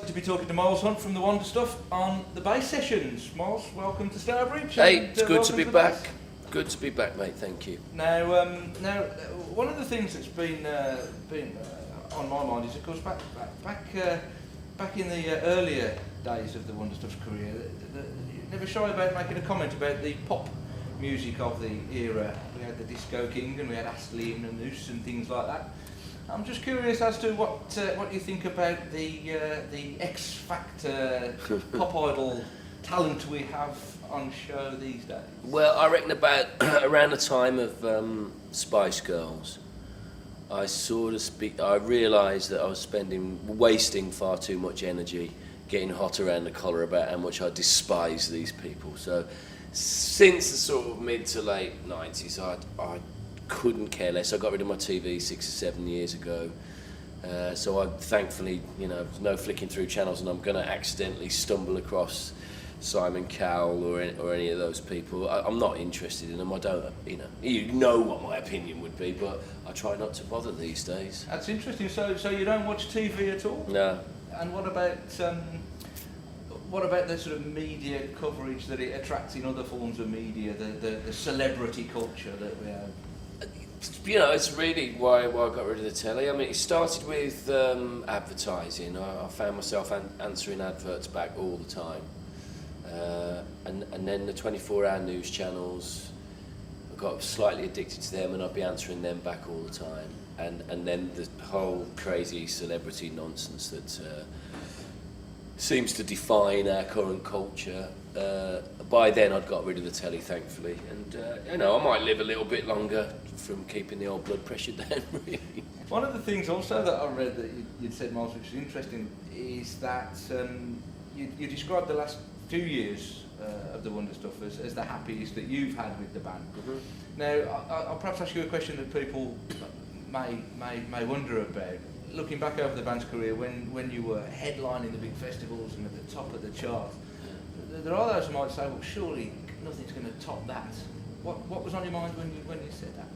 to be talking to Miles Hunt from the Wonder Stuff on the bass sessions. Miles, welcome to Stourbridge. Hey, and, it's good to be back. bass. Good to be back, mate. Thank you. Now, one of the things that's been on my mind is, of course, back in the earlier days of the Wonder Stuff's career, you never shy about making a comment about the pop music of the era. We had the Disco King and we had Astley and Noose and things like that. I'm just curious as to what you think about the X Factor pop idol talent we have on show these days. Well, I reckon about around the time of Spice Girls, I realised that I was wasting far too much energy getting hot around the collar about how much I despise these people. So since the sort of mid to late 90s, I couldn't care less. I got rid of my TV 6 or 7 years ago. So I thankfully, no flicking through channels, and I'm going to accidentally stumble across Simon Cowell or any of those people. I'm not interested in them. I don't, you know what my opinion would be, but I try not to bother these days. That's interesting. So you don't watch TV at all? No. And what about the sort of media coverage that it attracts in other forms of media, the celebrity culture that we have? It's really why I got rid of the telly. I mean, it started with advertising. I found myself answering adverts back all the time. And then the 24-hour news channels, I got slightly addicted to them, and I'd be answering them back all the time. And then the whole crazy celebrity nonsense that seems to define our current culture. By then I'd got rid of the telly, thankfully, and I might live a little bit longer from keeping the old blood pressure down, really. One of the things also that I read that you'd said, Miles, which is interesting, is that you described the last few years of the Wonder Stuff as the happiest that you've had with the band. Mm-hmm. Now, I'll perhaps ask you a question that people may wonder about. Looking back over the band's career, when you were headlining the big festivals and at the top of the chart, there are those who might say, well, surely nothing's going to top that. What was on your mind when you said that?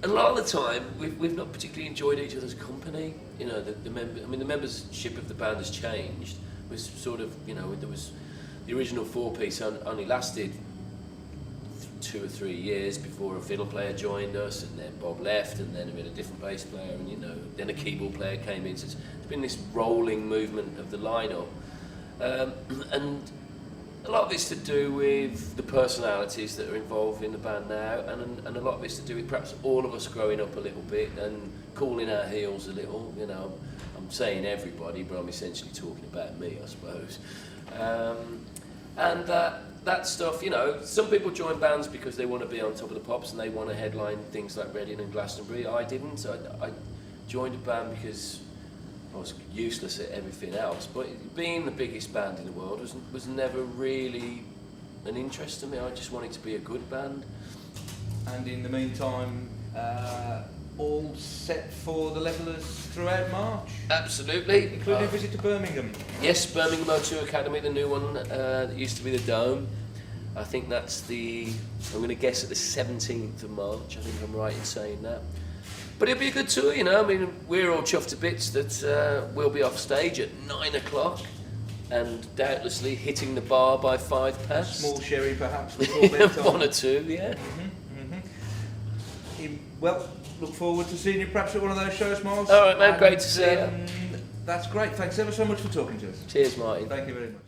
A lot of the time, we've not particularly enjoyed each other's company. The membership of the band has changed. It was sort of, there was the original four-piece only lasted 2 or 3 years before a fiddle player joined us, and then Bob left, and then we had a different bass player, and then a keyboard player came in. So it's been this rolling movement of the lineup, and a lot of it's to do with the personalities that are involved in the band now, and a lot of it's to do with perhaps all of us growing up a little bit and cooling our heels a little. I'm saying everybody, but I'm essentially talking about me, I suppose. That stuff, some people join bands because they want to be on top of the pops and they want to headline things like Reading and Glastonbury. I didn't. I joined a band because I was useless at everything else. But being the biggest band in the world was never really an interest to me. I just wanted to be a good band. And in the meantime, all set for the Levellers throughout March? Absolutely. Including a visit to Birmingham? Yes, Birmingham O2 Academy, the new one that used to be the Dome. I think that's I'm going to guess at the 17th of March. I think I'm right in saying that. But it'll be a good tour, we're all chuffed to bits that we'll be off stage at 9 o'clock and doubtlessly hitting the bar by 5 past. Small sherry, perhaps, before bedtime. 1 or 2, yeah. Well, look forward to seeing you perhaps at one of those shows, Miles. All right, man, great to see you. That's great. Thanks ever so much for talking to us. Cheers, Martin. Thank you very much.